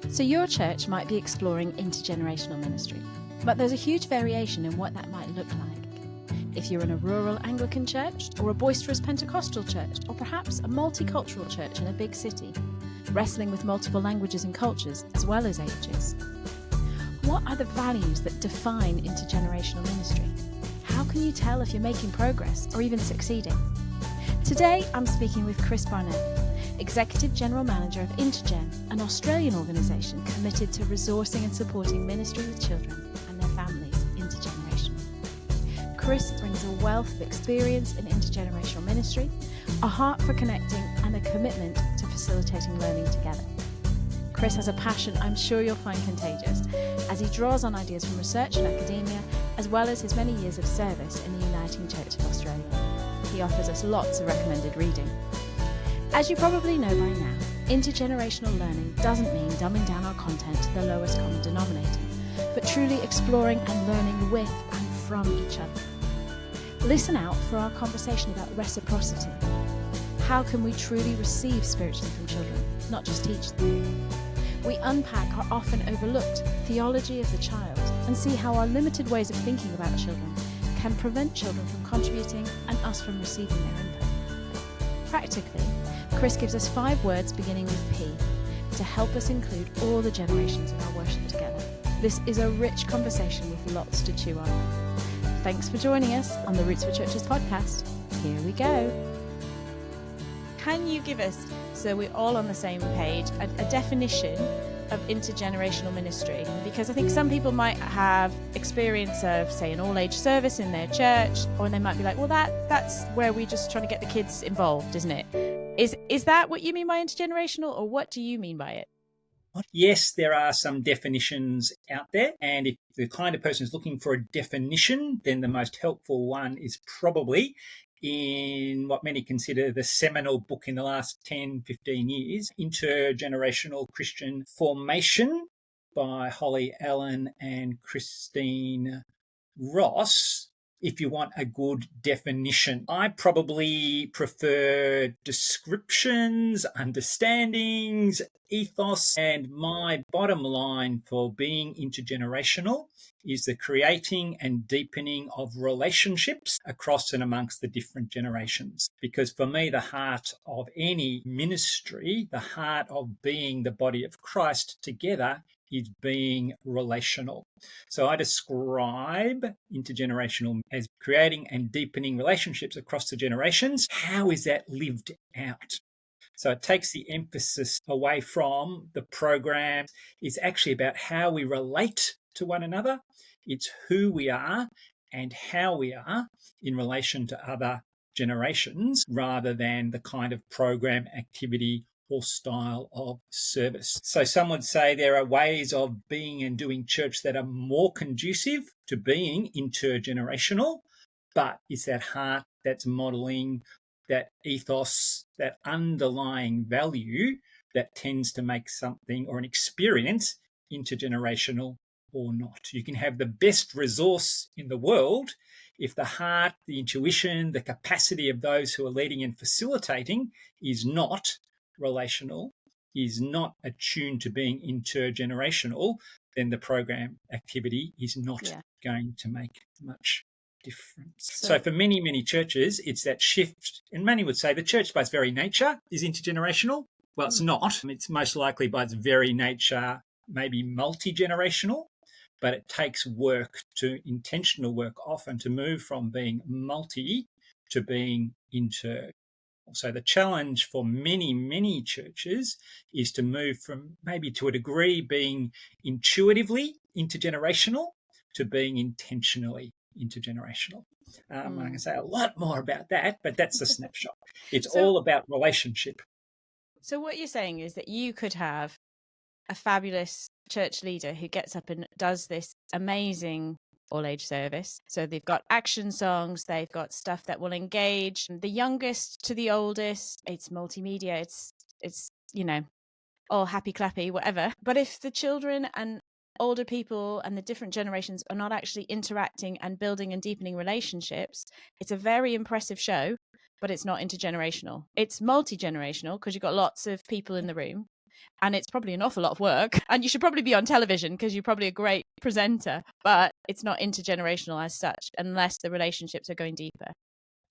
So your church might be exploring intergenerational ministry, but there's a huge variation in what that might look like. If you're in a rural Anglican church, or a boisterous Pentecostal church, or perhaps a multicultural church in a big city, wrestling with multiple languages and cultures as well as ages. What are the values that define intergenerational ministry? How can you tell if you're making progress or even succeeding? Today, I'm speaking with Chris Barnett, Executive General Manager of Intergen, an Australian organisation committed to resourcing and supporting ministry with children and their families intergenerationally. Chris brings a wealth of experience in intergenerational ministry, a heart for connecting, and a commitment to facilitating learning together. Chris has a passion I'm sure you'll find contagious as he draws on ideas from research and academia, as well as his many years of service in the Uniting Church of Australia. He offers us lots of recommended reading. As you probably know by now, intergenerational learning doesn't mean dumbing down our content to the lowest common denominator, but truly exploring and learning with and from each other. Listen out for our conversation about reciprocity. How can we truly receive spiritually from children, not just teach them? We unpack our often overlooked theology of the child and see how our limited ways of thinking about children can prevent children from contributing and us from receiving their input. Practically, Chris gives us 5 words beginning with P to help us include all the generations in our worship together. This is a rich conversation with lots to chew on. Thanks for joining us on the Roots for Churches podcast. Here we go. Can you give us, so we're all on the same page, a definition of intergenerational ministry? Because I think some people might have experience of, say, an all-age service in their church, or they might be like, well, that's where we're just trying to get the kids involved, isn't it? Is that what you mean by intergenerational, or what do you mean by it? Yes, there are some definitions out there, and if the kind of person is looking for a definition, then the most helpful one is probably in what many consider the seminal book in the last 10, 15 years, Intergenerational Christian Formation by Holly Allen and Christine Ross, if you want a good definition. I probably prefer descriptions, understandings, ethos, and my bottom line for being intergenerational is the creating and deepening of relationships across and amongst the different generations. Because for me, the heart of any ministry, the heart of being the body of Christ together, is being relational. So I describe intergenerational as creating and deepening relationships across the generations. How is that lived out? So it takes the emphasis away from the program. It's actually about how we relate to one another. It's who we are and how we are in relation to other generations, rather than the kind of program, activity, or style of service. So some would say there are ways of being and doing church that are more conducive to being intergenerational, but it's that heart that's modeling that ethos, that underlying value that tends to make something or an experience intergenerational or not. You can have the best resource in the world if the heart, the intuition, the capacity of those who are leading and facilitating is not relational, is not attuned to being intergenerational, then the program activity is not going to make much difference. So for many, many churches, it's that shift. And many would say the church by its very nature is intergenerational. Well, it's not. It's most likely by its very nature maybe multi-generational, but it takes work, to intentional work often, to move from being multi to being inter. So the challenge for many, many churches is to move from maybe to a degree being intuitively intergenerational to being intentionally intergenerational. I can say a lot more about that, but that's a snapshot. It's all about relationship. So what you're saying is that you could have a fabulous church leader who gets up and does this amazing all-age service. So they've got action songs, they've got stuff that will engage the youngest to the oldest. It's multimedia, it's all happy clappy, whatever. But if the children and older people and the different generations are not actually interacting and building and deepening relationships, it's a very impressive show, but it's not intergenerational. It's multi-generational because you've got lots of people in the room, And it's probably an awful lot of work. And you should probably be on television because you're probably a great presenter, but it's not intergenerational as such unless the relationships are going deeper.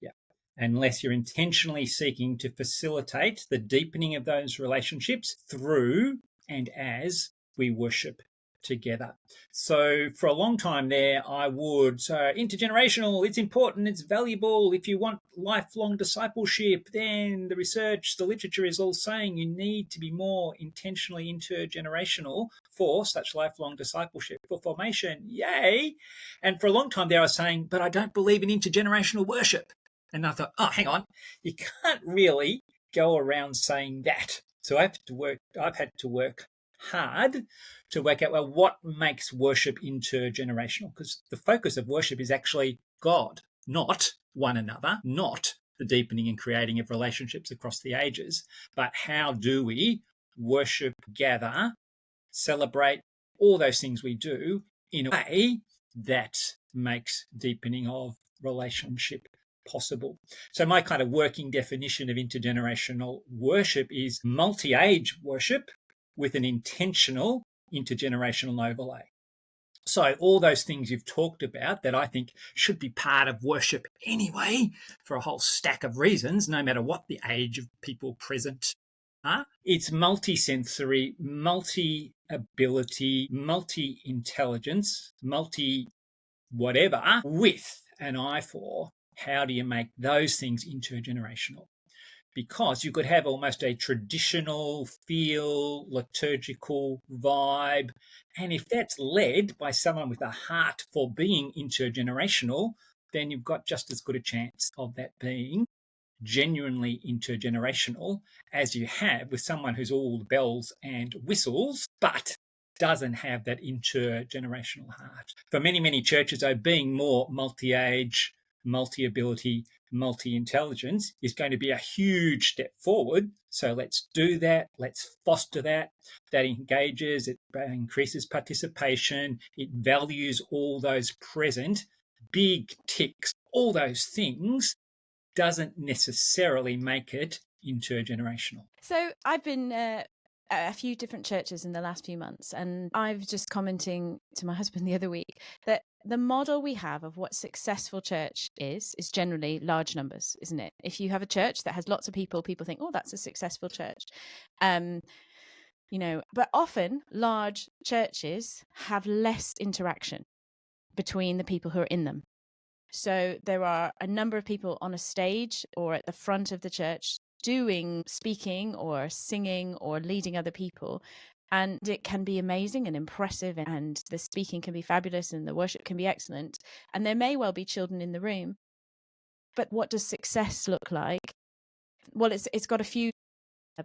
Yeah. Unless you're intentionally seeking to facilitate the deepening of those relationships through and as we worship together. So for a long time there, I would intergenerational, it's important, it's valuable. If you want lifelong discipleship, then the research, the literature is all saying you need to be more intentionally intergenerational for such lifelong discipleship, for formation. Yay! And for a long time there, I was saying, but I don't believe in intergenerational worship. And I thought, oh, hang on, you can't really go around saying that. So I've had to work hard to work out, well, what makes worship intergenerational? Because the focus of worship is actually God, not one another, not the deepening and creating of relationships across the ages, but how do we worship, gather, celebrate, all those things we do in a way that makes deepening of relationship possible. So my kind of working definition of intergenerational worship is multi-age worship with an intentional intergenerational overlay. So all those things you've talked about that I think should be part of worship anyway, for a whole stack of reasons, no matter what the age of people present are. It's multi-sensory, multi-ability, multi-intelligence, multi-whatever, with an eye for how do you make those things intergenerational? Because you could have almost a traditional feel, liturgical vibe. And if that's led by someone with a heart for being intergenerational, then you've got just as good a chance of that being genuinely intergenerational as you have with someone who's all bells and whistles, but doesn't have that intergenerational heart. For many, many churches, though, being more multi-age, multi-ability, multi-intelligence is going to be a huge step forward. So let's do that. Let's foster that. That engages, it increases participation, it values all those present, big ticks, all those things, doesn't necessarily make it intergenerational. So I've been at a few different churches in the last few months, and I was just commenting to my husband the other week that the model we have of what successful church is generally large numbers, isn't it? If you have a church that has lots of people think, oh, that's a successful church. But often large churches have less interaction between the people who are in them. So there are a number of people on a stage or at the front of the church speaking or singing or leading other people. And it can be amazing and impressive, and the speaking can be fabulous and the worship can be excellent. And there may well be children in the room. But what does success look like? Well, it's got a few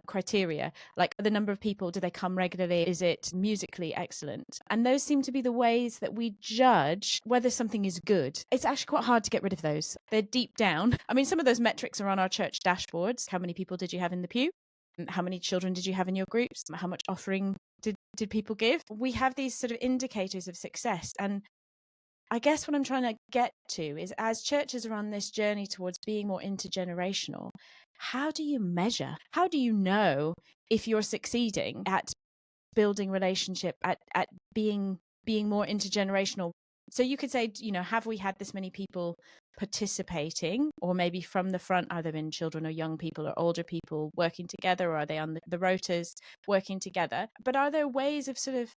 criteria, like the number of people, do they come regularly, is it musically excellent? And those seem to be the ways that we judge whether something is good. It's actually quite hard to get rid of those. They're deep down. I mean, some of those metrics are on our church dashboards. How many people did you have in the pew? How many children did you have in your groups? How much offering did people give? We have these sort of indicators of success. And I guess what I'm trying to get to is, as churches are on this journey towards being more intergenerational, how do you measure? How do you know if you're succeeding at building relationship, at being more intergenerational? So you could say, have we had this many people participating, or maybe from the front, either been children or young people or older people working together, or are they on the rotas working together? But are there ways of sort of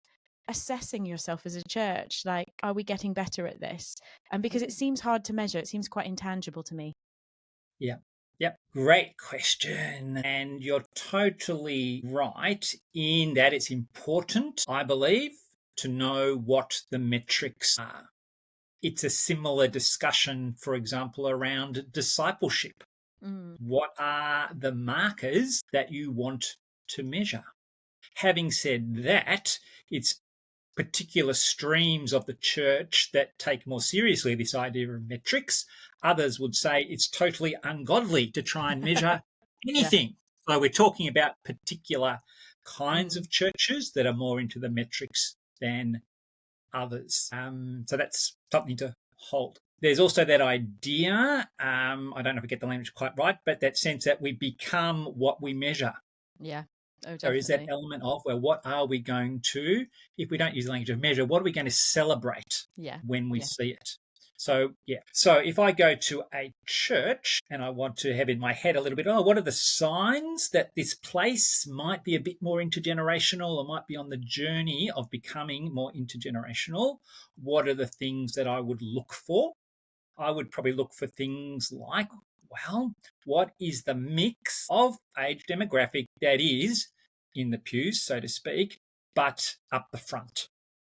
assessing yourself as a church, like, are we getting better at this? And because it seems hard to measure, it seems quite intangible to me. Yep. Great question. And you're totally right in that it's important, I believe, to know what the metrics are. It's a similar discussion, for example, around discipleship. What are the markers that you want to measure? Having said that, it's particular streams of the church that take more seriously this idea of metrics. Others would say it's totally ungodly to try and measure anything. So we're talking about particular kinds of churches that are more into the metrics than others. So that's something to hold. There's also that idea, I don't know if I get the language quite right, but that sense that we become what we measure. Yeah. Oh, There is that definitely. element of, well, what are we going to, if we don't use the language of measure, what are we going to celebrate Yeah. when we Yeah. see it? So, yeah. So if I go to a church and I want to have in my head a little bit, what are the signs that this place might be a bit more intergenerational or might be on the journey of becoming more intergenerational? What are the things that I would look for? I would probably look for things like, well, what is the mix of age demographic that is in the pews, so to speak, but up the front,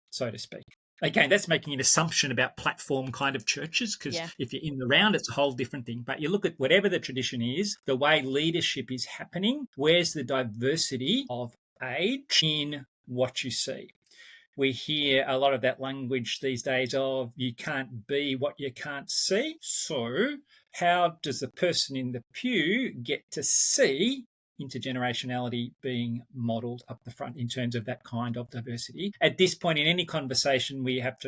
so to speak? Again, that's making an assumption about platform kind of churches, because Yeah. if you're in the round, it's a whole different thing. But you look at whatever the tradition is, the way leadership is happening, where's the diversity of age in what you see? We hear a lot of that language these days of you can't be what you can't see. So, how does the person in the pew get to see intergenerationality being modelled up the front in terms of that kind of diversity? At this point in any conversation, we have to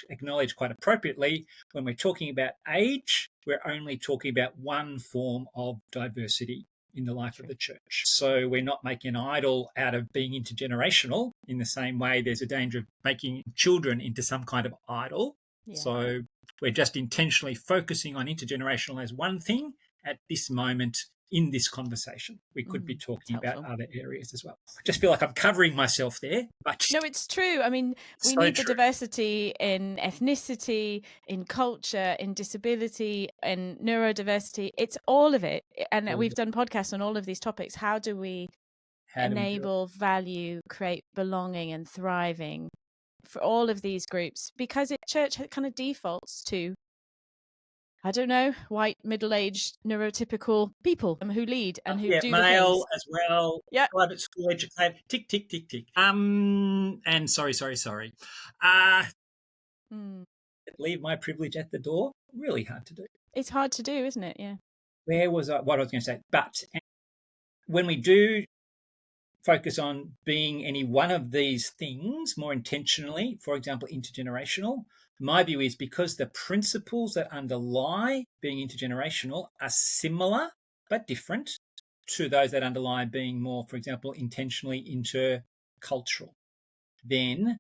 acknowledge quite appropriately when we're talking about age, we're only talking about one form of diversity in the life of the church. So we're not making an idol out of being intergenerational in the same way there's a danger of making children into some kind of idol. Yeah. So we're just intentionally focusing on intergenerational as one thing at this moment in this conversation. We could be talking about other areas as well. I just feel like I'm covering myself there, but no, it's true. I mean, we so need the true. diversity in ethnicity, in culture, in disability, in neurodiversity. It's all of it. And we've done podcasts on all of these topics. How do we enable, value, create belonging and thriving for all of these groups? Because church kind of defaults to, I don't know, white, middle-aged, neurotypical people who lead and who do the male things. as well. Yeah. Private school educated. Tick, tick, tick, tick. And sorry. Leave my privilege at the door. Really hard to do. It's hard to do, isn't it? Yeah. Where was I? What I was going to say. But when we do focus on being any one of these things more intentionally, for example, intergenerational, my view is because the principles that underlie being intergenerational are similar but different to those that underlie being more, for example, intentionally intercultural, then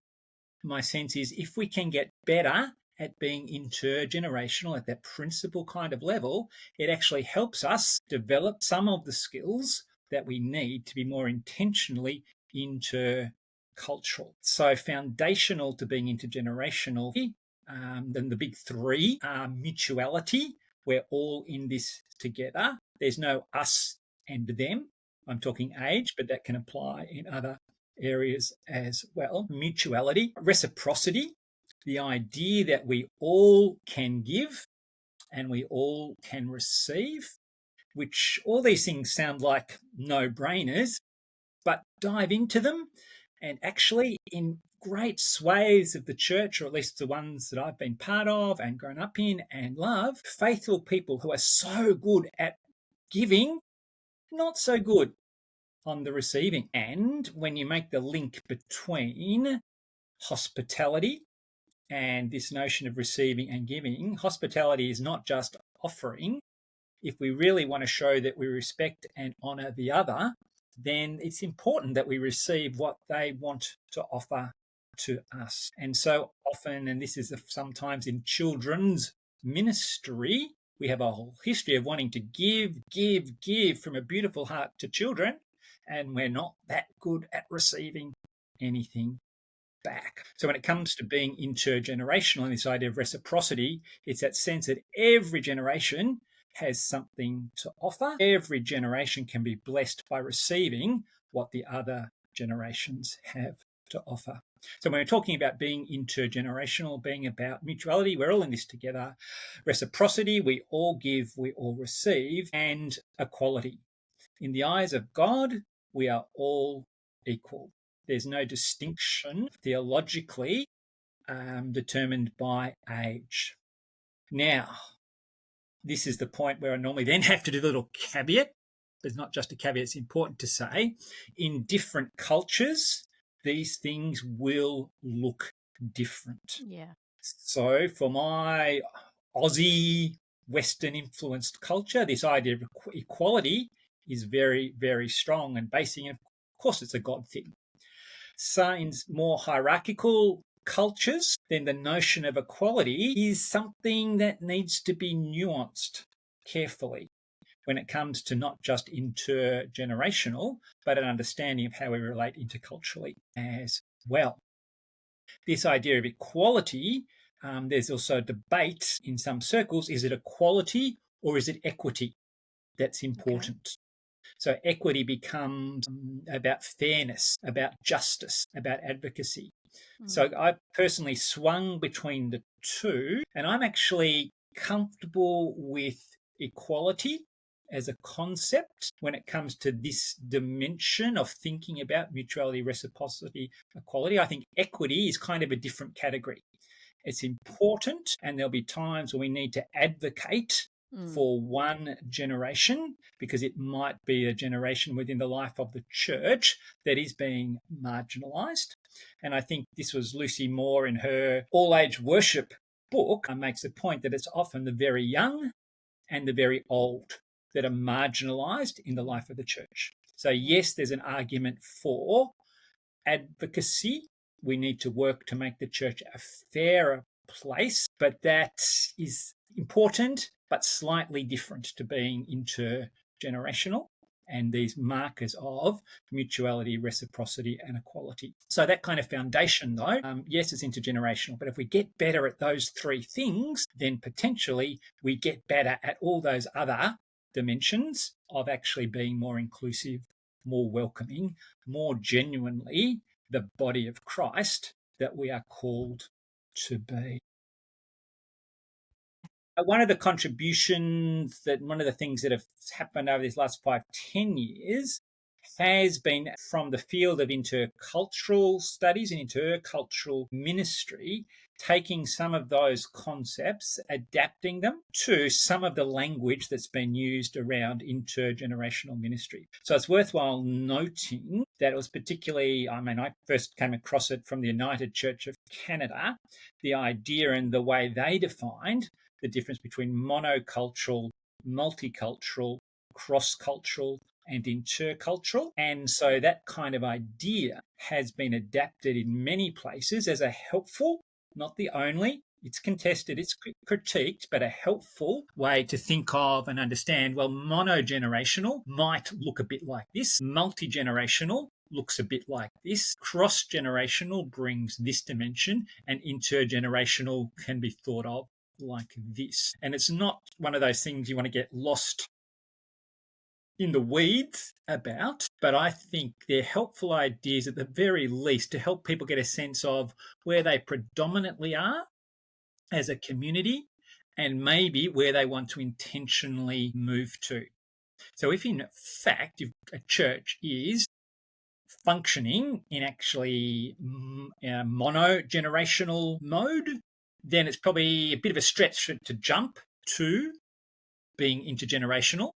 my sense is if we can get better at being intergenerational at that principle kind of level, it actually helps us develop some of the skills that we need to be more intentionally intercultural. So foundational to being intergenerational, then the big three are mutuality. We're all in this together. There's no us and them. I'm talking age, but that can apply in other areas as well. Mutuality, reciprocity, the idea that we all can give and we all can receive, which all these things sound like no-brainers, but dive into them and actually in great swathes of the church, or at least the ones that I've been part of and grown up in and love, faithful people who are so good at giving, not so good on the receiving. And when you make the link between hospitality and this notion of receiving and giving, hospitality is not just offering. If we really want to show that we respect and honor the other, then it's important that we receive what they want to offer to us. And so often, and this is sometimes in children's ministry, we have a whole history of wanting to give from a beautiful heart to children, and we're not that good at receiving anything back. So when it comes to being intergenerational and this idea of reciprocity, it's that sense that every generation has something to offer. Every generation can be blessed by receiving what the other generations have to offer. So when we're talking about being intergenerational, being about mutuality, we're all in this together. Reciprocity, we all give, we all receive, and equality. In the eyes of God, we are all equal. There's no distinction theologically determined by age. Now, this is the point where I normally then have to do the little caveat. There's not just a caveat, it's important to say. In different cultures, these things will look different. Yeah. So for my Aussie, Western influenced culture, this idea of equality is very, very strong and basing, of Of course, it's a God thing. So in more hierarchical cultures, then the notion of equality is something that needs to be nuanced carefully when it comes to not just intergenerational, but an understanding of how we relate interculturally as well. This idea of equality, there's also debate in some circles. Is it equality or is it equity that's important? Okay. So equity becomes about fairness, about justice, about advocacy. So I personally swung between the two, and I'm actually comfortable with equality as a concept when it comes to this dimension of thinking about mutuality, reciprocity, equality. I think equity is kind of a different category. It's important, and there'll be times when we need to advocate for one generation, because it might be a generation within the life of the church that is being marginalized. And I think this was Lucy Moore in her all-age worship book makes the point that it's often the very young and the very old that are marginalized in the life of the church. So yes, there's an argument for advocacy. We need to work to make the church a fairer place, but that is important, but slightly different to being intergenerational and these markers of mutuality, reciprocity, and equality. So that kind of foundation, though, yes, it's intergenerational, but if we get better at those three things, then potentially we get better at all those other dimensions of actually being more inclusive, more welcoming, more genuinely the body of Christ that we are called to be. One of the contributions one of the things that have happened over these last 5-10 years has been from the field of intercultural studies and intercultural ministry, taking some of those concepts, adapting them to some of the language that's been used around intergenerational ministry. So it's worthwhile noting that it was particularly, I first came across it from the United Church of Canada, the idea and the way they defined the difference between monocultural, multicultural, cross-cultural, and intercultural. And so that kind of idea has been adapted in many places as a helpful, not the only, it's contested, it's critiqued, but a helpful way to think of and understand, well, monogenerational might look a bit like this, multi-generational looks a bit like this, cross-generational brings this dimension, and intergenerational can be thought of like this. And it's not one of those things you want to get lost in the weeds about, but I think they're helpful ideas at the very least to help people get a sense of where they predominantly are as a community and maybe where they want to intentionally move to. So if in fact a church is functioning in actually a mono-generational mode, then it's probably a bit of a stretch to jump to being intergenerational.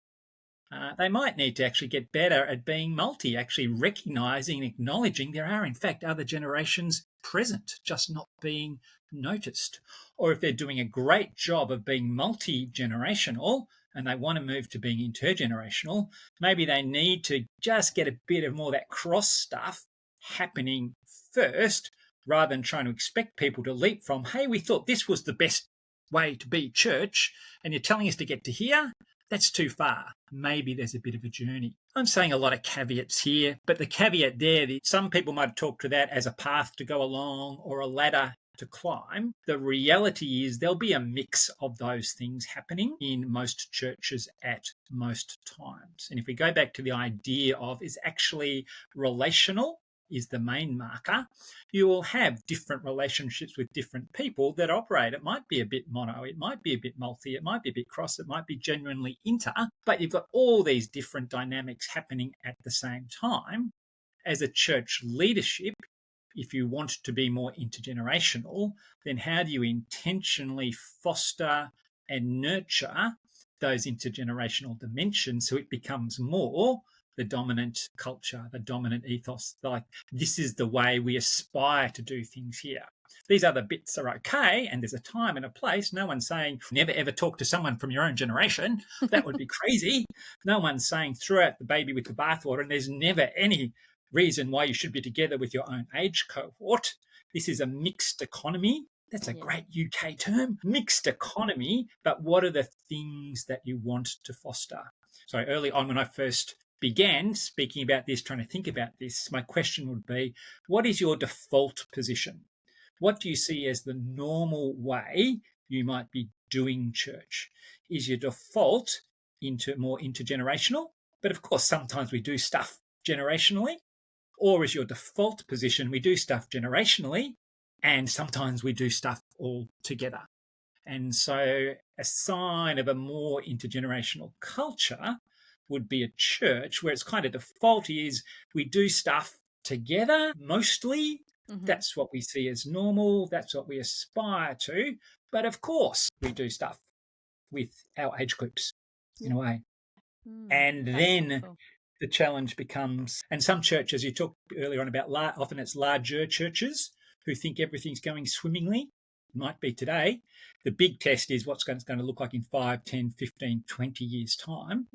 They might need to actually get better at being multi, actually recognizing and acknowledging there are, in fact, other generations present, just not being noticed. Or if they're doing a great job of being multi-generational and they want to move to being intergenerational, maybe they need to just get a bit of more of that cross stuff happening first, rather than trying to expect people to leap from, hey, we thought this was the best way to be church, and you're telling us to get to here? That's too far. Maybe there's a bit of a journey. I'm saying a lot of caveats here, but the caveat there, some people might talk to that as a path to go along or a ladder to climb. The reality is there'll be a mix of those things happening in most churches at most times. And if we go back to the idea of is actually relational, is the main marker, you will have different relationships with different people that operate. It might be a bit mono, it might be a bit multi, it might be a bit cross, it might be genuinely inter, but you've got all these different dynamics happening at the same time. As a church leadership, if you want to be more intergenerational, then how do you intentionally foster and nurture those intergenerational dimensions so it becomes more the dominant culture, the dominant ethos? Like, this is the way we aspire to do things here. These other bits are okay, and there's a time and a place. No one's saying never ever talk to someone from your own generation. That would be crazy. No one's saying throw out the baby with the bathwater, and there's never any reason why you should be together with your own age cohort. This is a mixed economy. That's a great UK term, mixed economy. But what are the things that you want to foster? So early on, when I first began speaking about this, trying to think about this, my question would be, what is your default position? What do you see as the normal way you might be doing church? Is your default into more intergenerational? But of course, sometimes we do stuff generationally. Or is your default position we do stuff generationally and sometimes we do stuff all together? And so a sign of a more intergenerational culture would be a church where its kind of default is we do stuff together mostly. That's what we see as normal. That's what we aspire to. But of course, we do stuff with our age groups in a way. And then the challenge becomes, and some churches, you talked earlier on about, often it's larger churches who think everything's going swimmingly. Might be today. The big test is what's going to look like in 5, 10, 15, 20 years' time,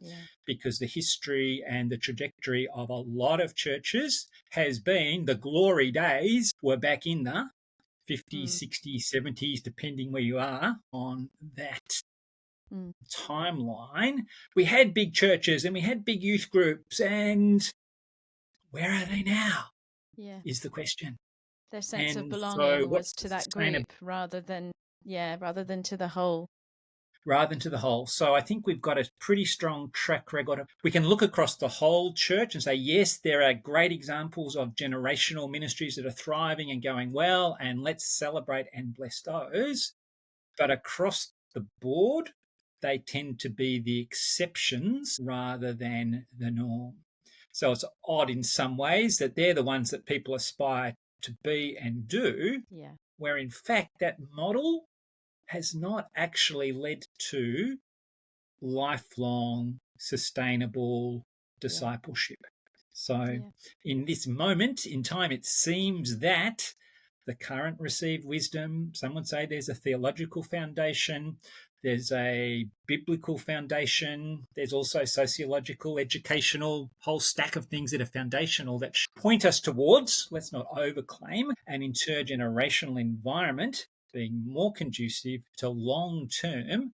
because the history and the trajectory of a lot of churches has been the glory days were back in the 50s, 60s, 70s, depending where you are on that timeline. We had big churches and we had big youth groups, and where are they now? Is the question. Their sense of belonging was to that group rather than to the whole. So I think we've got a pretty strong track record. We can look across the whole church and say, yes, there are great examples of generational ministries that are thriving and going well, and let's celebrate and bless those. But across the board, they tend to be the exceptions rather than the norm. So it's odd in some ways that they're the ones that people aspire to be and do, where in fact that model has not actually led to lifelong, sustainable discipleship. So in this moment in time, it seems that the current received wisdom, some would say there's a theological foundation, there's a biblical foundation, there's also sociological, educational, whole stack of things that are foundational that point us towards, let's not overclaim, an intergenerational environment being more conducive to long-term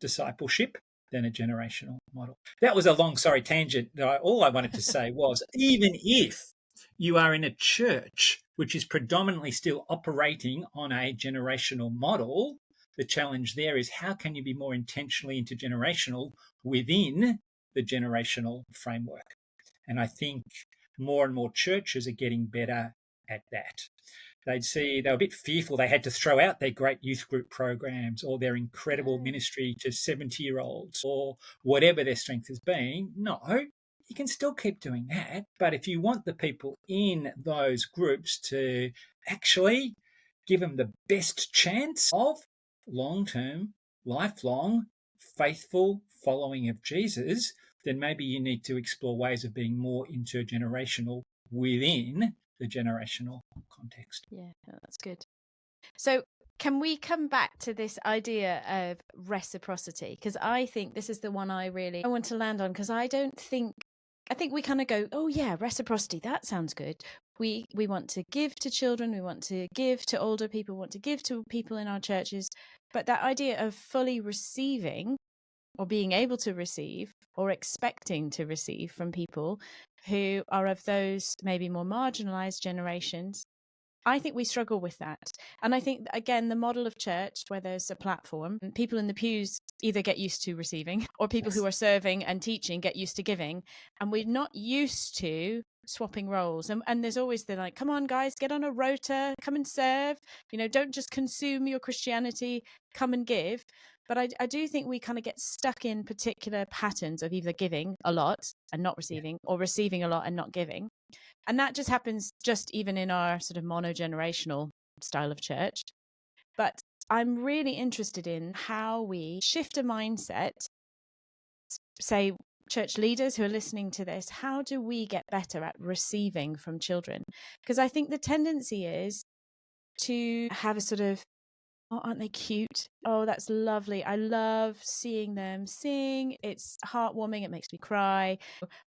discipleship than a generational model. That was a long, tangent. All I wanted to say was, even if you are in a church which is predominantly still operating on a generational model, the challenge there is how can you be more intentionally intergenerational within the generational framework? And I think more and more churches are getting better at that. They were a bit fearful they had to throw out their great youth group programs or their incredible ministry to 70-year-olds or whatever their strength has been. No, you can still keep doing that. But if you want the people in those groups to actually give them the best chance of long-term, lifelong, faithful following of Jesus, then maybe you need to explore ways of being more intergenerational within the generational context. Yeah, that's good. So can we come back to this idea of reciprocity? Because I think this is the one I want to land on, because I think we kind of go, oh yeah, reciprocity, that sounds good. We want to give to children, we want to give to older people, we want to give to people in our churches. But that idea of fully receiving or being able to receive or expecting to receive from people who are of those maybe more marginalized generations, I think we struggle with that. And I think, again, the model of church where there's a platform, people in the pews either get used to receiving or people who are serving and teaching get used to giving. And we're not used to swapping roles. And there's always the come on, guys, get on a rota, come and serve. Don't just consume your Christianity, come and give. But I do think we kind of get stuck in particular patterns of either giving a lot and not receiving or receiving a lot and not giving. And that just happens just even in our sort of monogenerational style of church. But I'm really interested in how we shift a mindset, say church leaders who are listening to this, how do we get better at receiving from children? Because I think the tendency is to have a sort of, oh, aren't they cute? Oh, that's lovely. I love seeing them sing. It's heartwarming. It makes me cry.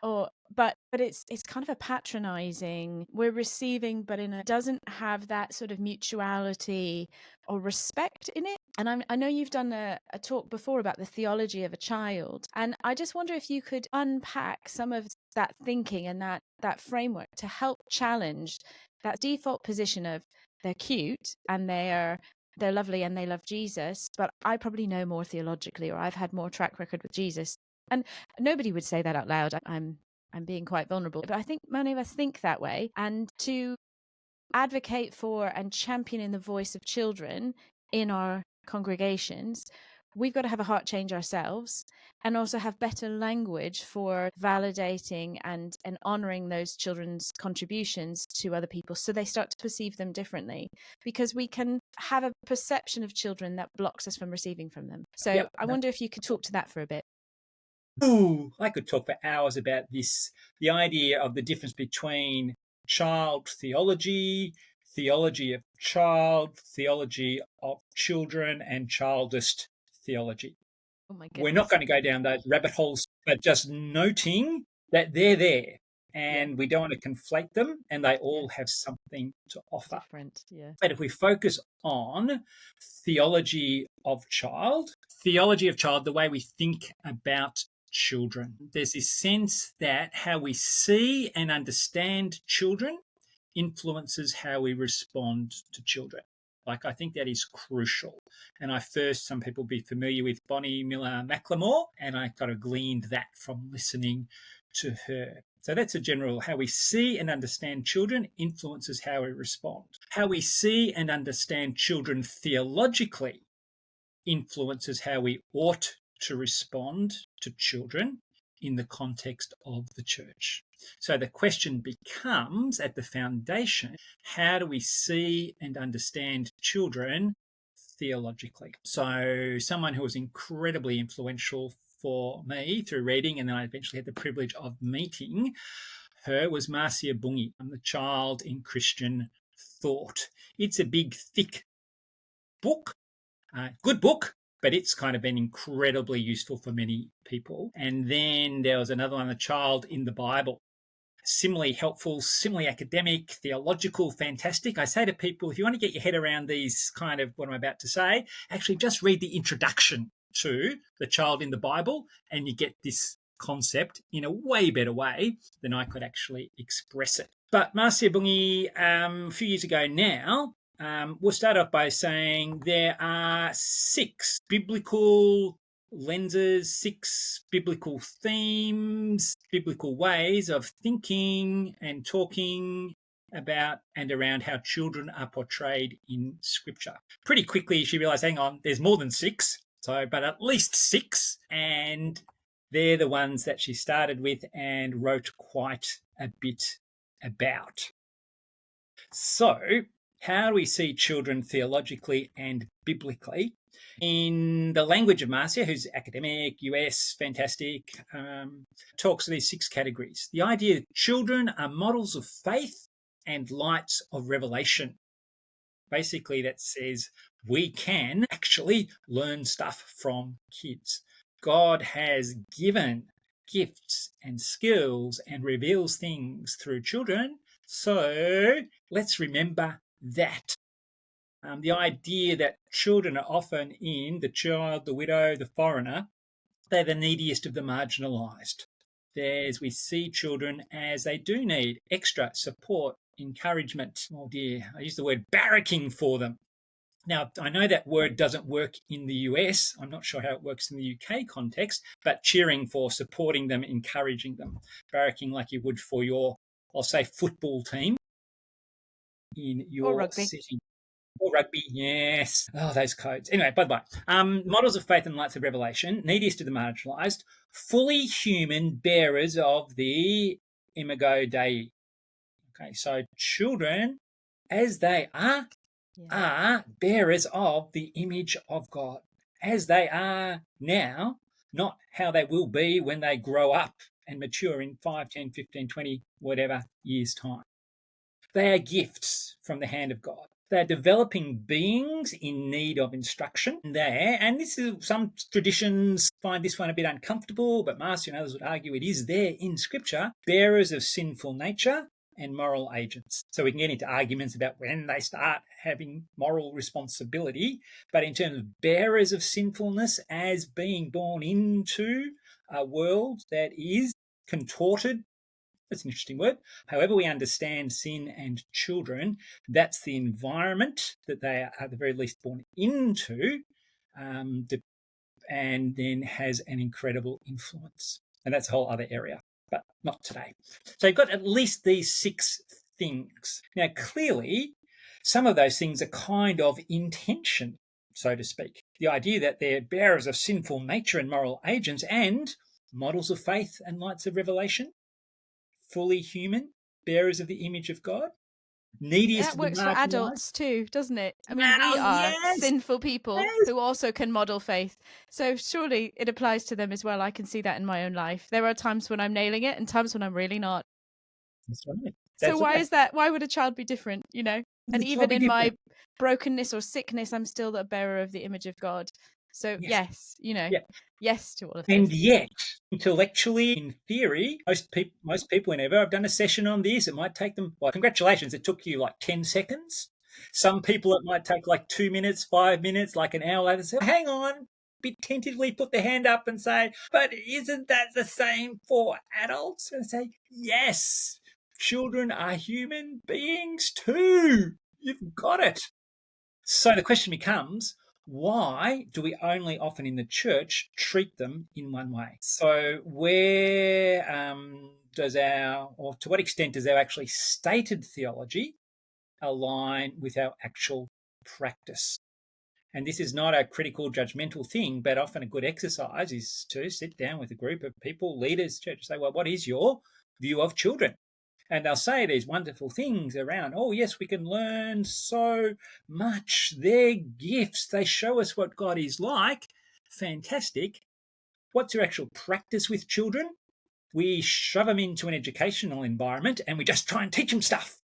Or but it's kind of a patronizing, we're receiving, but doesn't have that sort of mutuality or respect in it. And I know you've done a talk before about the theology of a child, and I just wonder if you could unpack some of that thinking and that framework to help challenge that default position of they're cute and they're lovely and they love Jesus, but I probably know more theologically, or I've had more track record with Jesus. And nobody would say that out loud. I'm being quite vulnerable, but I think many of us think that way. And to advocate for and champion in the voice of children in our congregations, we've got to have a heart change ourselves, and also have better language for validating and honoring those children's contributions to other people, so they start to perceive them differently, because we can have a perception of children that blocks us from receiving from them. So Yep. I wonder if you could talk to that for a bit. Ooh, I could talk for hours about this. The idea of the difference between child theology, theology of child, theology of children, and childist theology. Oh my We're not goodness. going to go down those rabbit holes, but just noting that they're there, and we don't want to conflate them, and they all have something to offer. Different, yeah. But if we focus on theology of child, the way we think about children, there's this sense that how we see and understand children influences how we respond to children. Like, I think that is crucial. And some people be familiar with Bonnie Miller McLemore, and I kind of gleaned that from listening to her. So that's a general, how we see and understand children influences how we respond. How we see and understand children theologically influences how we ought to respond to children in the context of the church. So the question becomes, at the foundation, how do we see and understand children theologically? So someone who was incredibly influential for me through reading, and then I eventually had the privilege of meeting her, was Marcia Bungi, The Child in Christian Thought. It's a big, thick book, good book, but it's kind of been incredibly useful for many people. And then there was another one, The Child in the Bible. Similarly helpful, similarly academic, theological, fantastic. I say to people, if you want to get your head around these kind of what I'm about to say, actually just read the introduction to The Child in the Bible, and you get this concept in a way better way than I could actually express it. But Marcia Bungi, a few years ago now, we'll start off by saying there are 6 biblical lenses, 6 biblical themes, biblical ways of thinking and talking about and around how children are portrayed in Scripture. Pretty quickly, she realized, hang on, there's more than 6, but at least 6, and they're the ones that she started with and wrote quite a bit about. So, how do we see children theologically and biblically? In the language of Marcia, who's academic, US, fantastic, talks of these 6 categories. The idea that children are models of faith and lights of revelation. Basically, that says we can actually learn stuff from kids. God has given gifts and skills and reveals things through children. So let's remember that. The idea that children are often in the child, the widow, the foreigner, they're the neediest of the marginalised. We see children as they do need extra support, encouragement. Oh dear, I use the word barracking for them. Now, I know that word doesn't work in the US. I'm not sure how it works in the UK context, but cheering for, supporting them, encouraging them, barracking like you would for your, I'll say, football team in your setting. Or rugby, yes. Oh, those codes. Anyway, by the way, models of faith and lights of revelation, neediest to the marginalised, fully human bearers of the imago Dei. Okay, so children, as they are bearers of the image of God, as they are now, not how they will be when they grow up and mature in 5, 10, 15, 20, whatever years' time. They are gifts from the hand of God. They're developing beings in need of instruction there. And this is, some traditions find this one a bit uncomfortable, but Marcia and others would argue it is there in Scripture, bearers of sinful nature and moral agents. So we can get into arguments about when they start having moral responsibility, but in terms of bearers of sinfulness as being born into a world that is contorted. That's an interesting word. However we understand sin and children, that's the environment that they are at the very least born into, and then has an incredible influence. And that's a whole other area, but not today. So you've got at least these 6 things. Now, clearly, some of those things are kind of intention, so to speak. The idea that they're bearers of sinful nature and moral agents and models of faith and lights of revelation, fully human, bearers of the image of God, neediest That of the works for marginalised. adults too, doesn't it? I mean, we Well, are yes, sinful people yes. who also can model faith. So surely it applies to them as well. I can see that in my own life. There are times when I'm nailing it and times when I'm really not. That's right. So why is that? Why would a child be different, you know? And even in my brokenness or sickness, I'm still a bearer of the image of God. So yes, you know, yes to all of this. And yet, intellectually, in theory, most people, whenever I've done a session on this, it might take them, well, congratulations, it took you like 10 seconds. Some people, it might take like 2 minutes, 5 minutes, like an hour later. Say, hang on, bit tentatively put the hand up and say, but isn't that the same for adults? And say, yes, children are human beings too. You've got it. So the question becomes, why do we only often in the church treat them in one way? So where to what extent does our actually stated theology align with our actual practice? And this is not a critical, judgmental thing, but often a good exercise is to sit down with a group of people, leaders, church, say, well, what is your view of children? And they'll say these wonderful things around, oh, yes, we can learn so much. They're gifts. They show us what God is like. Fantastic. What's your actual practice with children? We shove them into an educational environment and we just try and teach them stuff.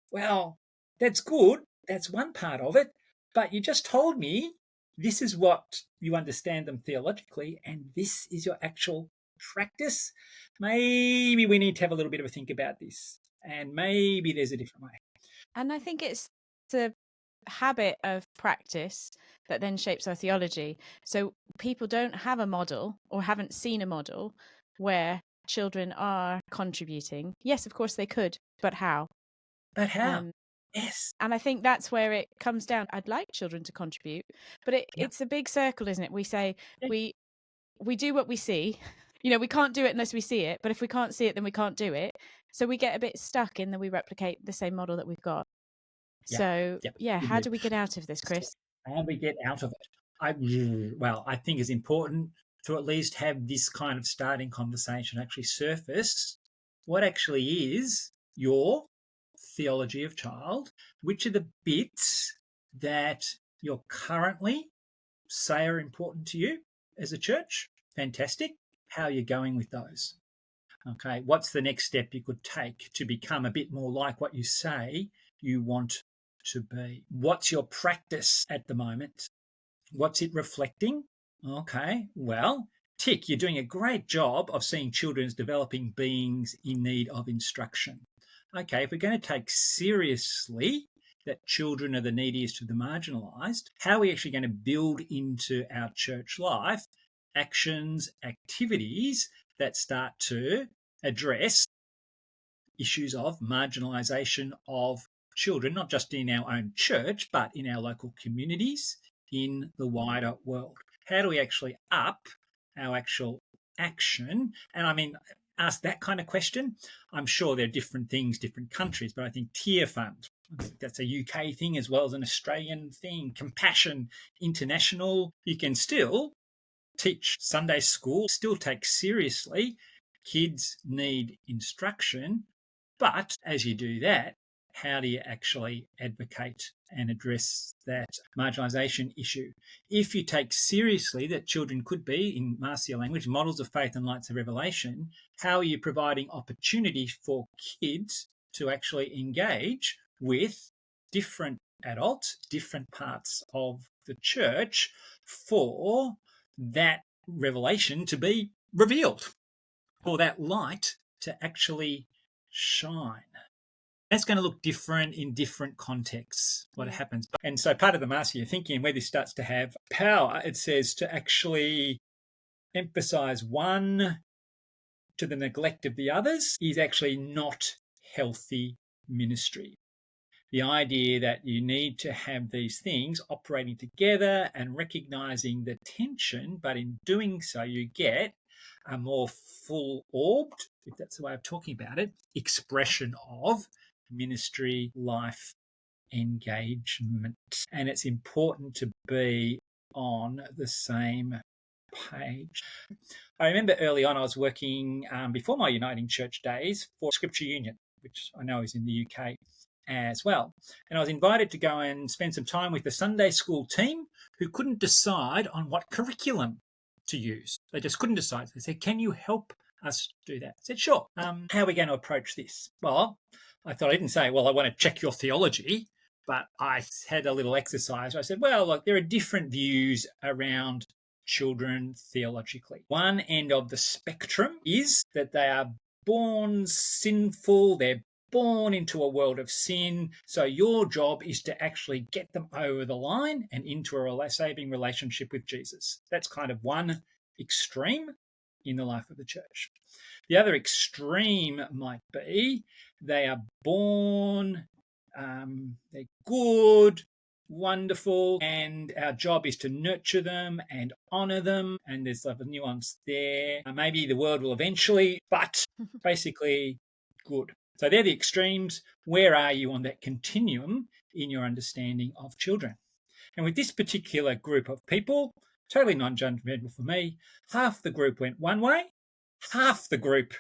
Well, that's good. That's one part of it. But you just told me this is what you understand them theologically, and this is your actual practice. Maybe we need to have a little bit of a think about this, and maybe there's a different way. And I think it's the habit of practice that then shapes our theology. So people don't have a model or haven't seen a model where children are contributing. Yes, of course they could, but how? But how? Yes. And I think that's where it comes down. I'd like children to contribute, but it's a big circle, isn't it? We say we do what we see. You know, we can't do it unless we see it. But if we can't see it, then we can't do it. So we get a bit stuck in that we replicate the same model that we've got. So, how do we get out of this, Chris? How do we get out of it? I think it's important to at least have this kind of starting conversation, actually surface what actually is your theology of child, which are the bits that you're currently say are important to you as a church. Fantastic. How are you going with those? Okay, what's the next step you could take to become a bit more like what you say you want to be? What's your practice at the moment? What's it reflecting? Okay, well, tick, you're doing a great job of seeing children as developing beings in need of instruction. Okay, if we're going to take seriously that children are the neediest of the marginalised, how are we actually going to build into our church life actions, activities that start to address issues of marginalisation of children, not just in our own church, but in our local communities, in the wider world? How do we actually up our actual action? And I mean, ask that kind of question. I'm sure there are different things, different countries, but I think Tier Fund, that's a UK thing as well as an Australian thing. Compassion International, you can still teach Sunday school, still take seriously kids need instruction. But as you do that, how do you actually advocate and address that marginalisation issue? If you take seriously that children could be, in Marcia language, models of faith and lights of revelation, how are you providing opportunity for kids to actually engage with different adults, different parts of the church for that revelation to be revealed, for that light to actually shine. That's going to look different in different contexts, what happens. And so part of the master your thinking, where this starts to have power, it says to actually emphasize one to the neglect of the others is actually not healthy ministry. The idea that you need to have these things operating together and recognizing the tension, but in doing so, you get a more full-orbed, if that's the way of talking about it, expression of ministry, life, engagement. And it's important to be on the same page. I remember early on I was working before my Uniting Church days for Scripture Union, which I know is in the UK as well. And I was invited to go and spend some time with the Sunday school team who couldn't decide on what curriculum to use. They just couldn't decide. They said, "Can you help us do that?" I said, "Sure. How are we going to approach this?" Well, I didn't say, "Well, I want to check your theology," but I had a little exercise. I said, "Well, look, there are different views around children theologically. One end of the spectrum is that they are born sinful, they're born into a world of sin, so your job is to actually get them over the line and into a saving relationship with Jesus." That's kind of one extreme in the life of the church. The other extreme might be they are born, they're good, wonderful, and our job is to nurture them and honor them, and there's a nuance there. Maybe the world will eventually, but basically good. So they're the extremes. Where are you on that continuum in your understanding of children? And with this particular group of people, totally non-judgmental for me, half the group went one way, half the group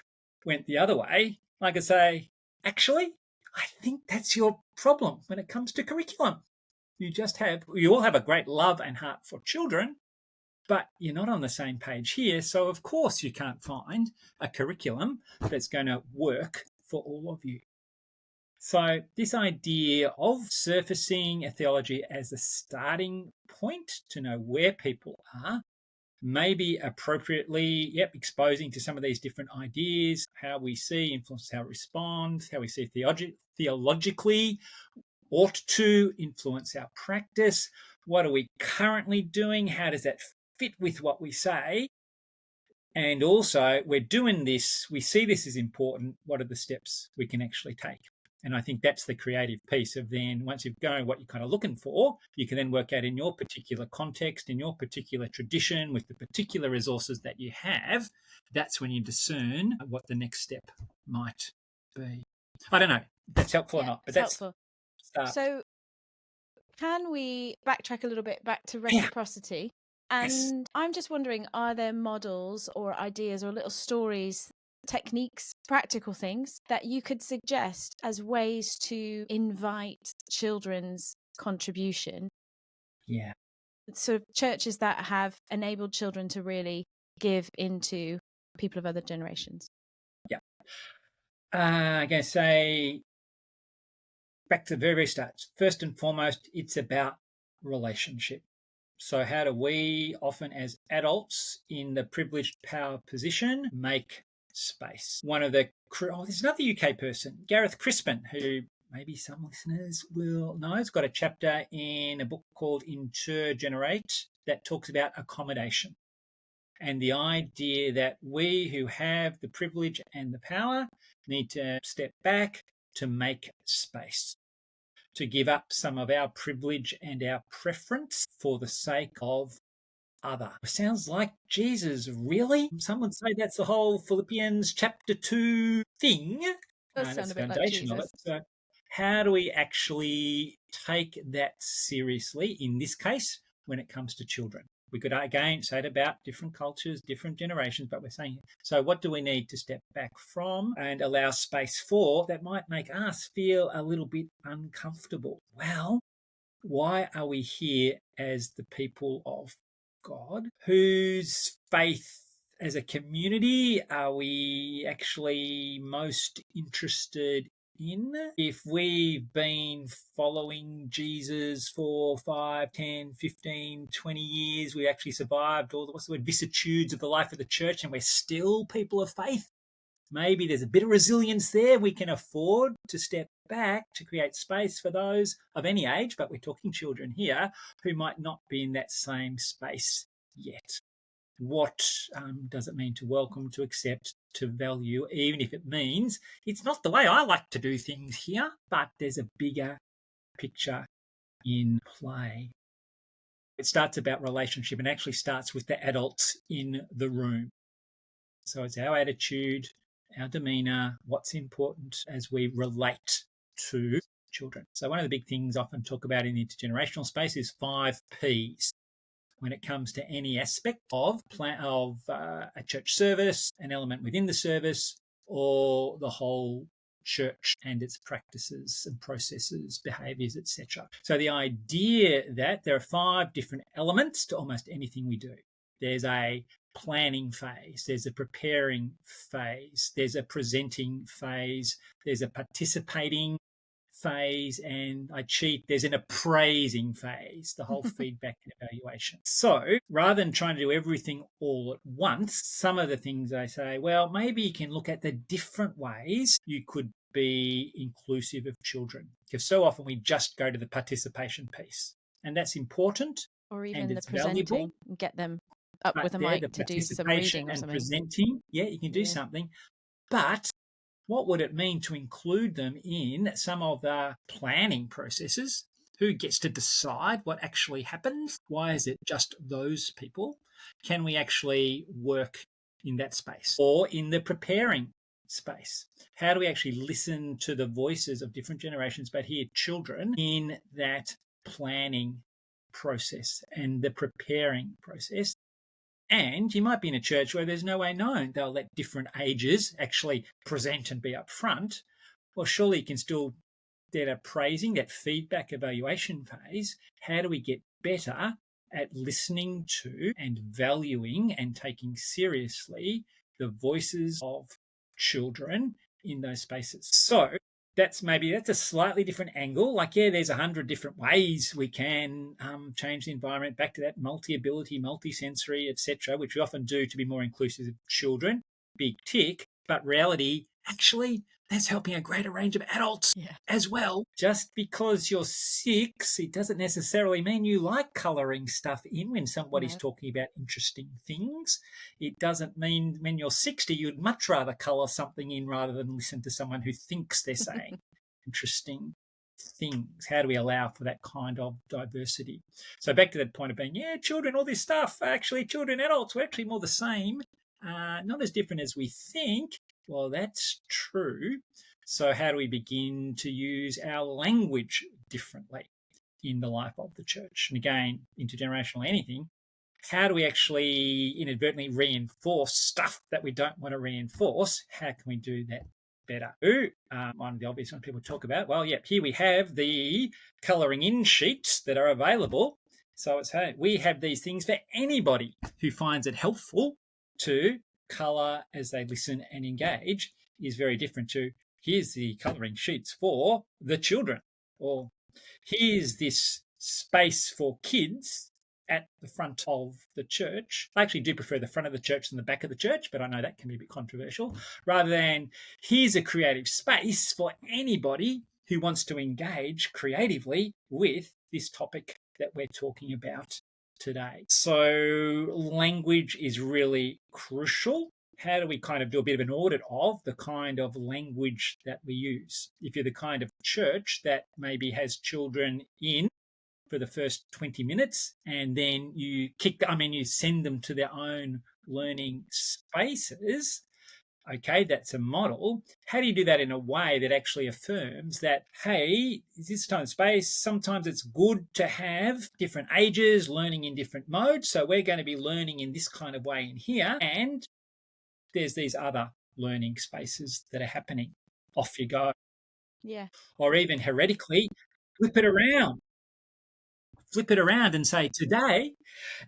went the other way. Like I say, actually, I think that's your problem when it comes to curriculum. You all have a great love and heart for children, but you're not on the same page here. So, of course, you can't find a curriculum that's going to work for all of you. So this idea of surfacing a theology as a starting point to know where people are, maybe appropriately, exposing to some of these different ideas, how we see influences how we respond, how we see theologically ought to influence our practice. What are we currently doing? How does that fit with what we say? And also, we're doing this, we see this as important. What are the steps we can actually take? And I think that's the creative piece of then, once you've gone what you're kind of looking for, you can then work out in your particular context, in your particular tradition, with the particular resources that you have. That's when you discern what the next step might be. I don't know if that's helpful or not, but that's helpful. So can we backtrack a little bit back to reciprocity? And Yes. I'm just wondering, are there models or ideas or little stories, techniques, practical things that you could suggest as ways to invite children's contribution? Yeah. Sort of churches that have enabled children to really give into people of other generations. Yeah. I'm going to say, back to the very start, first and foremost, it's about relationship. So how do we, often as adults in the privileged power position, make space? There's another UK person, Gareth Crispin, who maybe some listeners will know. He's got a chapter in a book called Intergenerate that talks about accommodation and the idea that we who have the privilege and the power need to step back to make space, to give up some of our privilege and our preference for the sake of other. Sounds like Jesus, really? Some would say that's the whole Philippians chapter 2 thing. Does That's sound the a bit like foundation of it. Jesus. So how do we actually take that seriously, in this case, when it comes to children? We could, again, say it about different cultures, different generations, but we're saying, so what do we need to step back from and allow space for that might make us feel a little bit uncomfortable? Well, why are we here as the people of God? Whose faith as a community are we actually most interested in. If we've been following Jesus for 5, 10, 15, 20 years, we actually survived all the vicissitudes of the life of the church, and we're still people of faith. Maybe there's a bit of resilience there. We can afford to step back to create space for those of any age, but we're talking children here, who might not be in that same space yet. What does it mean to welcome, to accept, to value, even if it means it's not the way I like to do things here, but there's a bigger picture in play. It starts about relationship and actually starts with the adults in the room. So it's our attitude, our demeanour, what's important as we relate to children. So one of the big things I often talk about in the intergenerational space is 5 Ps. When it comes to any aspect of a church service, an element within the service, or the whole church and its practices and processes, behaviours, etc. So the idea that there are 5 different elements to almost anything we do. There's a planning phase, there's a preparing phase, there's a presenting phase, there's a participating phase, and there's an appraising phase, the whole feedback and evaluation. So rather than trying to do everything all at once, some of the things I say, well, maybe you can look at the different ways you could be inclusive of children, because so often we just go to the participation piece, and that's important, or even and the it's valuable. presenting, get them up with a There, mic the to do some participation reading or and something. presenting, yeah, you can do something, but what would it mean to include them in some of the planning processes? Who gets to decide what actually happens? Why is it just those people? Can we actually work in that space or in the preparing space? How do we actually listen to the voices of different generations, but hear children in that planning process and the preparing process? And you might be in a church where there's no way known they'll let different ages actually present and be up front. Well, surely you can still get appraising, that feedback evaluation phase. How do we get better at listening to and valuing and taking seriously the voices of children in those spaces? So that's a slightly different angle. Like, yeah, there's 100 different ways we can change the environment, back to that multi-ability, multi-sensory, etc., which we often do to be more inclusive of children. Big tick. But reality, actually, that's helping a greater range of adults as well. Just because you're 6, it doesn't necessarily mean you like colouring stuff in when somebody's talking about interesting things. It doesn't mean when you're 60, you'd much rather colour something in rather than listen to someone who thinks they're saying interesting things. How do we allow for that kind of diversity? So back to that point of being, children, all this stuff, actually children, adults, we're actually more the same, not as different as we think. Well, that's true. So how do we begin to use our language differently in the life of the church? And again, intergenerational anything, how do we actually inadvertently reinforce stuff that we don't want to reinforce? How can we do that better? One of the obvious ones people talk about, well, here we have the colouring in sheets that are available. So it's, hey, we have these things for anybody who finds it helpful to colour as they listen and engage, is very different to here's the colouring sheets for the children, or here's this space for kids at the front of the church. I actually do prefer the front of the church than the back of the church, but I know that can be a bit controversial. Rather than here's a creative space for anybody who wants to engage creatively with this topic that we're talking about today. So language is really crucial. How do we kind of do a bit of an audit of the kind of language that we use? If you're the kind of church that maybe has children in for the first 20 minutes and then you send them to their own learning spaces, okay, that's a model. How do you do that in a way that actually affirms that, hey, this time and space, sometimes it's good to have different ages learning in different modes. So we're going to be learning in this kind of way in here. And there's these other learning spaces that are happening. Off you go. Yeah. Or even heretically, flip it around and say, today,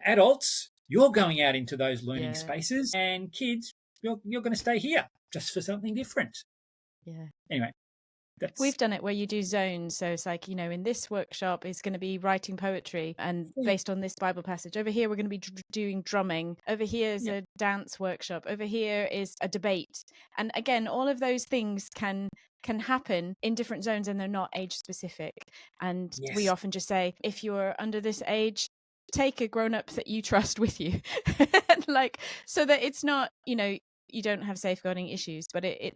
adults, you're going out into those learning spaces, and kids, you're going to stay here just for something different. Yeah. Anyway, We've done it where you do zones. So it's like, in this workshop is going to be writing poetry and based on this Bible passage. Over here, we're going to be doing drumming. Over here is a dance workshop. Over here is a debate. And again, all of those things can happen in different zones and they're not age specific. And we often just say, if you're under this age, take a grown-up that you trust with you. So that it's not, you don't have safeguarding issues, but it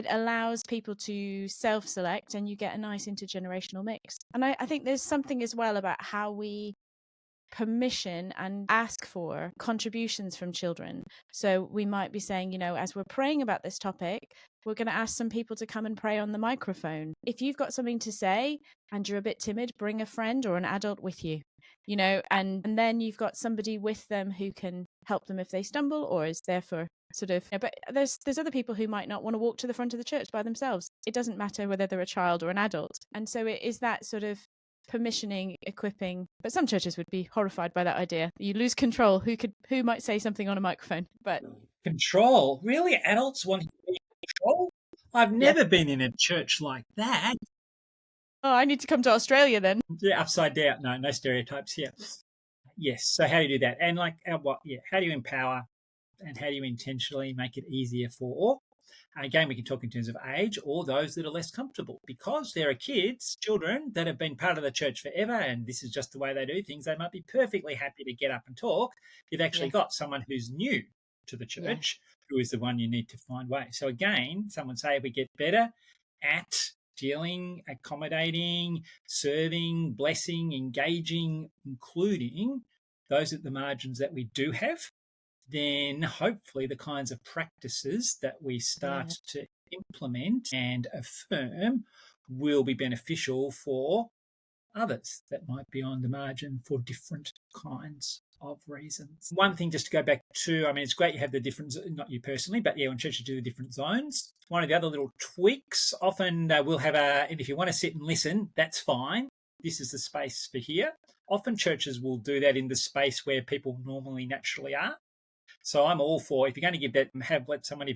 allows people to self-select and you get a nice intergenerational mix. And I think there's something as well about how we permission and ask for contributions from children. So we might be saying, as we're praying about this topic, we're going to ask some people to come and pray on the microphone. If you've got something to say and you're a bit timid, bring a friend or an adult with you, and then you've got somebody with them who can help them if they stumble or is there for sort of, but there's other people who might not want to walk to the front of the church by themselves. It doesn't matter whether they're a child or an adult. And so it is that sort of permissioning, equipping. But some churches would be horrified by that idea. You lose control. Who might say something on a microphone? But control, really? Adults want to be in control? I've never been in a church like that. Oh, I need to come to Australia then. Yeah, upside down. No stereotypes here. Yes. So how do you do that? And how do you empower and how do you intentionally make it easier for? Again, we can talk in terms of age or those that are less comfortable, because there are children that have been part of the church forever and this is just the way they do things. They might be perfectly happy to get up and talk. You've actually got someone who's new to the church who is the one you need to find way. So again, someone say we get better at dealing, accommodating, serving, blessing, engaging, including those at the margins that we do have, then hopefully the kinds of practices that we start to implement and affirm will be beneficial for others that might be on the margin for different kinds of reasons. One thing just to go back to, it's great you have the different, not you personally, but when churches do the different zones. One of the other little tweaks, often we'll have and if you want to sit and listen, that's fine. This is the space for here. Often churches will do that in the space where people normally naturally are. So I'm all for, if you're going to give that, if you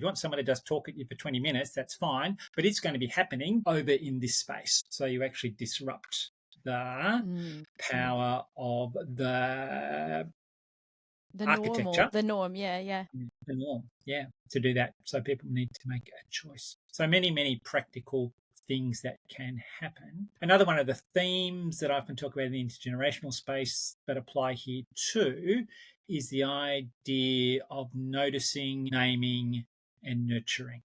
want someone to just talk at you for 20 minutes, that's fine, but it's going to be happening over in this space. So you actually disrupt the power of the architecture. The norm, The norm, to do that. So people need to make a choice. So many practical things that can happen. Another one of the themes that I often talk about in the intergenerational space that apply here too is the idea of noticing, naming, and nurturing.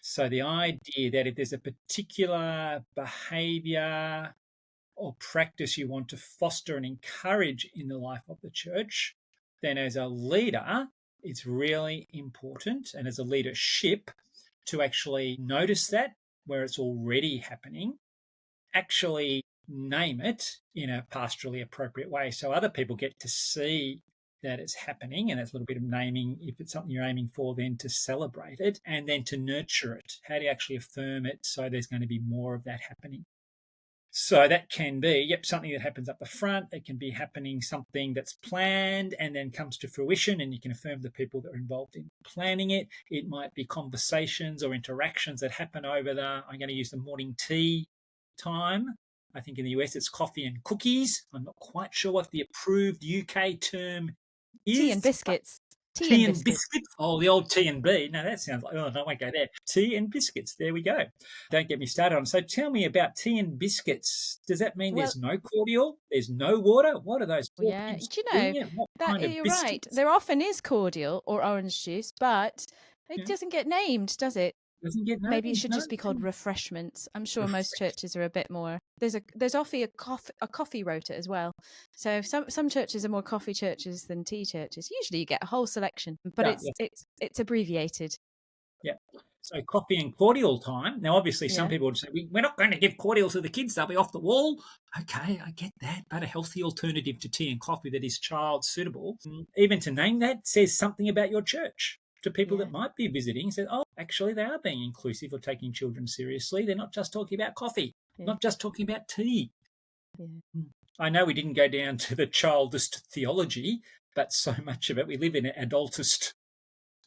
So the idea that if there's a particular behavior or practice you want to foster and encourage in the life of the church, then as a leader, it's really important, and as a leadership, to actually notice that where it's already happening, actually name it in a pastorally appropriate way so other people get to see that it's happening, and that's a little bit of naming if it's something you're aiming for, then to celebrate it and then to nurture it. How do you actually affirm it so there's going to be more of that happening? So that can be, something that happens up the front. It can be happening something that's planned and then comes to fruition, and you can affirm the people that are involved in planning it. It might be conversations or interactions that happen over I'm going to use the morning tea time. I think in the US it's coffee and cookies. I'm not quite sure what the approved UK term is. Tea and biscuits. Tea and biscuits. Oh, the old T and B. No, that sounds like, no, I won't go there. Tea and biscuits. There we go. Don't get me started on. So tell me about tea and biscuits. Does that mean there's no cordial? There's no water? What are those? Do you know, you're right. There often is cordial or orange juice, but it doesn't get named, does it? Maybe it should just be called refreshments. I'm sure most churches are a bit more. There's often a coffee rota as well. So some churches are more coffee churches than tea churches. Usually you get a whole selection, but it's abbreviated. Yeah. So coffee and cordial time. Now, obviously, some people would say, we're not going to give cordial to the kids. They'll be off the wall. Okay, I get that. But a healthy alternative to tea and coffee that is child suitable, even to name that, says something about your church. To people that might be visiting, said, oh, actually they are being inclusive or taking children seriously. They're not just talking about coffee, not just talking about tea. I know we didn't go down to the childist theology, but so much of it, we live in an adultist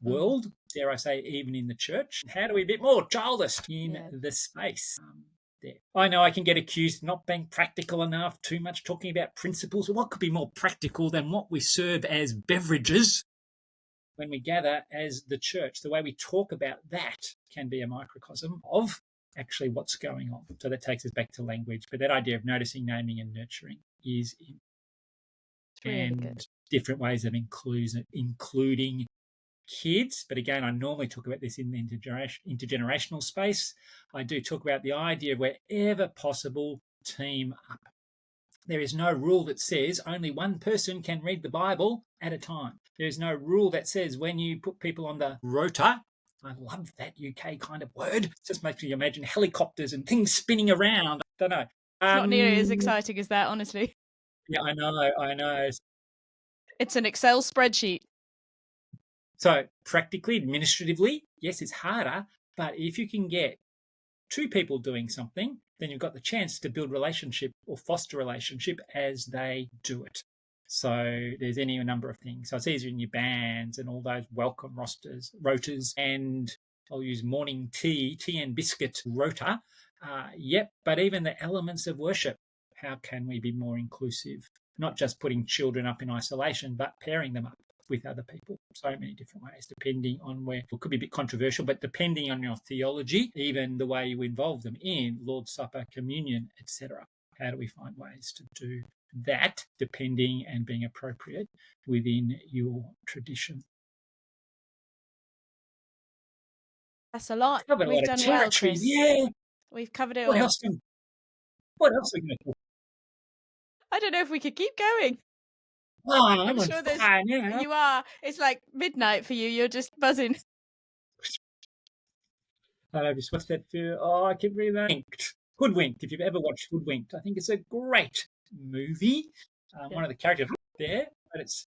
world, dare I say, even in the church. How do we be more childish in the space? There. I know I can get accused of not being practical enough, too much talking about principles. What could be more practical than what we serve as beverages when we gather as the church? The way we talk about that can be a microcosm of actually what's going on. So that takes us back to language. But that idea of noticing, naming, and nurturing is really good. Different ways of including kids. But again, I normally talk about this in the intergenerational space. I do talk about the idea of wherever possible, team up. There is no rule that says only one person can read the Bible at a time. There is no rule that says when you put people on the rota, I love that UK kind of word. It just makes me imagine helicopters and things spinning around. I don't know. It's not nearly as exciting as that, honestly. Yeah, I know. It's an Excel spreadsheet. So practically, administratively, yes, it's harder. But if you can get two people doing something, then you've got the chance to build relationship or foster relationship as they do it. So there's any number of things. So it's easier in your bands and all those welcome rotas, and I'll use morning tea and biscuit rota. But even the elements of worship, how can we be more inclusive? Not just putting children up in isolation, but pairing them up with other people. So many different ways, depending on where, it could be a bit controversial, but depending on your theology, even the way you involve them in Lord's Supper, communion, etc. How do we find ways to do that, depending and being appropriate within your tradition? That's a lot. We've done well, Chris. Yeah. We've covered it What all. else are we going to talk? I don't know if we could keep going. Oh, I'm sure fire now. You are. It's like midnight for you. You're just buzzing. I just watched that film. Oh, I keep reading Hoodwinked. If you've ever watched Hoodwinked, I think it's a great movie. One of the characters there, but it's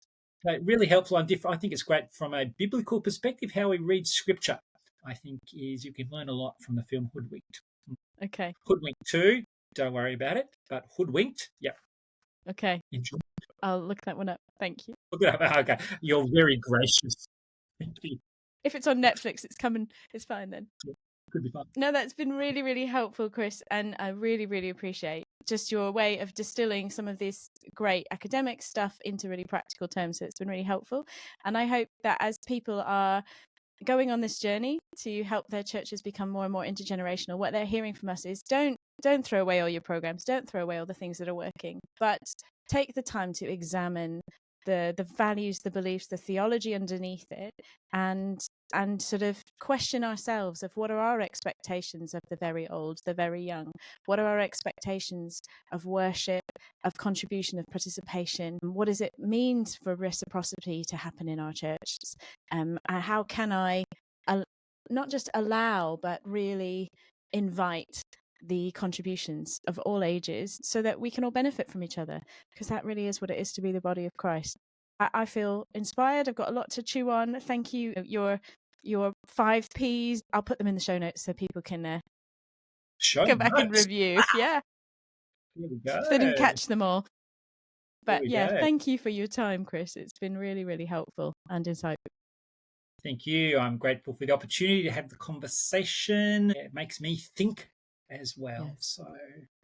really helpful on different. I think it's great from a biblical perspective. How we read Scripture, I think, is you can learn a lot from the film Hoodwinked. Okay. Hoodwinked 2, don't worry about it, but Hoodwinked, yep. Okay. Enjoy. I'll look that one up. Thank you. Okay, you're very gracious. Thank you. If it's on Netflix, it's coming. It's fine then. Yeah, could be fun. No, that's been really, really helpful, Chris, and I really, really appreciate just your way of distilling some of this great academic stuff into really practical terms. So it's been really helpful, and I hope that as people are going on this journey to help their churches become more and more intergenerational, what they're hearing from us is don't throw away all your programs, don't throw away all the things that are working, but take the time to examine the values, the beliefs, the theology underneath it, and sort of question ourselves of what are our expectations of the very old, the very young, what are our expectations of worship, of contribution, of participation, what does it mean for reciprocity to happen in our churches, how can I not just allow but really invite the contributions of all ages so that we can all benefit from each other, because that really is what it is to be the body of Christ. I feel inspired. I've got a lot to chew on. Thank you. Your 5 Ps, I'll put them in the show notes so people can go back and review. Yeah. Here we go. If they didn't catch them all. But yeah, thank you for your time, Chris. It's been really, really helpful and insightful. Thank you. I'm grateful for the opportunity to have the conversation. It makes me think as well. Yes. So,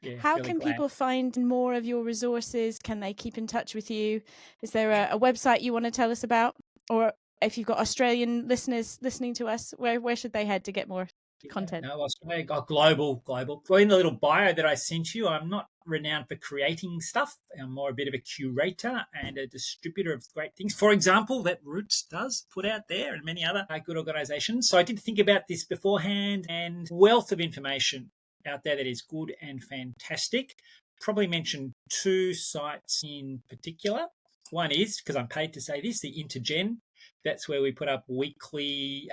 yeah. How can people find more of your resources? Can they keep in touch with you? Is there a website you want to tell us about? Or if you've got Australian listeners listening to us, where should they head to get more content? No, Australia got global. Well, in the little bio that I sent you, I'm not renowned for creating stuff. I'm more a bit of a curator and a distributor of great things. For example, that Roots does put out there and many other good organisations. So I did think about this beforehand, and wealth of information out there that is good and fantastic. Probably mention 2 sites in particular. One is, because I'm paid to say this, the Intergen. That's where we put up weekly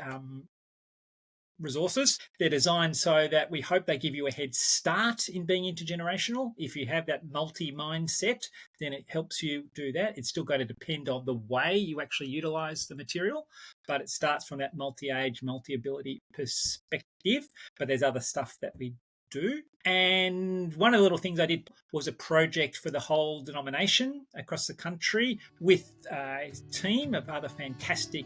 resources. They're designed so that we hope they give you a head start in being intergenerational. If you have that multi-mindset, then it helps you do that. It's still going to depend on the way you actually utilize the material, but it starts from that multi-age, multi-ability perspective. But there's other stuff that we do. And one of the little things I did was a project for the whole denomination across the country with a team of other fantastic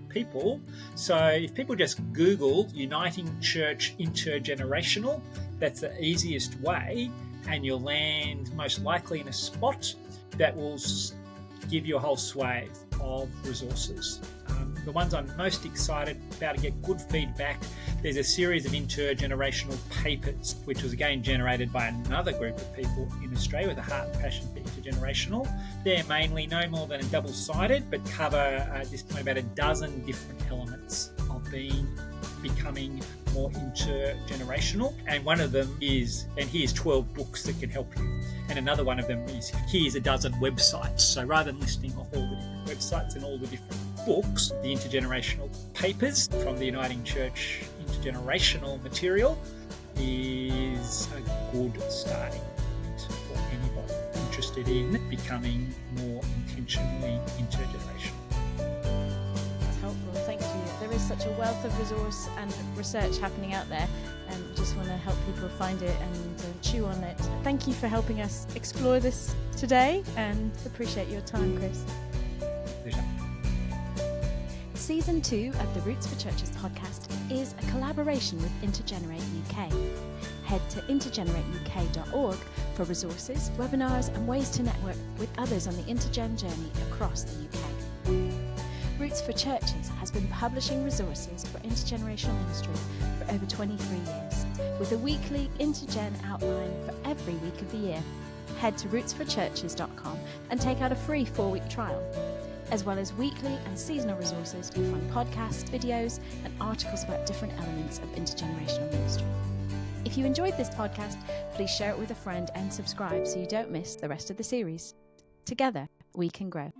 people. So if people just Google Uniting Church Intergenerational, that's the easiest way, and you'll land most likely in a spot that will give you a whole swathe of resources. The ones I'm most excited about to get good feedback, there's a series of intergenerational papers, which was again generated by another group of people in Australia with a heart and passion for intergenerational. They're mainly no more than a double-sided, but cover at this point about a dozen different elements of becoming more intergenerational. And one of them is, and here's 12 books that can help you. And another one of them is, here's a dozen websites. So rather than listing off all the different websites and all the different books, the intergenerational papers from the Uniting Church intergenerational material is a good starting point for anybody interested in becoming more intentionally intergenerational. That's helpful, thank you. There is such a wealth of resource and research happening out there, and we just want to help people find it and chew on it. Thank you for helping us explore this today, and appreciate your time, Chris. Pleasure. Season 2 of the Roots for Churches podcast is a collaboration with Intergenerate UK. Head to intergenerateuk.org for resources, webinars and ways to network with others on the Intergen journey across the UK. Roots for Churches has been publishing resources for intergenerational ministry for over 23 years, with a weekly Intergen outline for every week of the year. Head to rootsforchurches.com and take out a free 4-week trial, as well as weekly and seasonal resources to find podcasts, videos, and articles about different elements of intergenerational ministry. If you enjoyed this podcast, please share it with a friend and subscribe so you don't miss the rest of the series. Together, we can grow.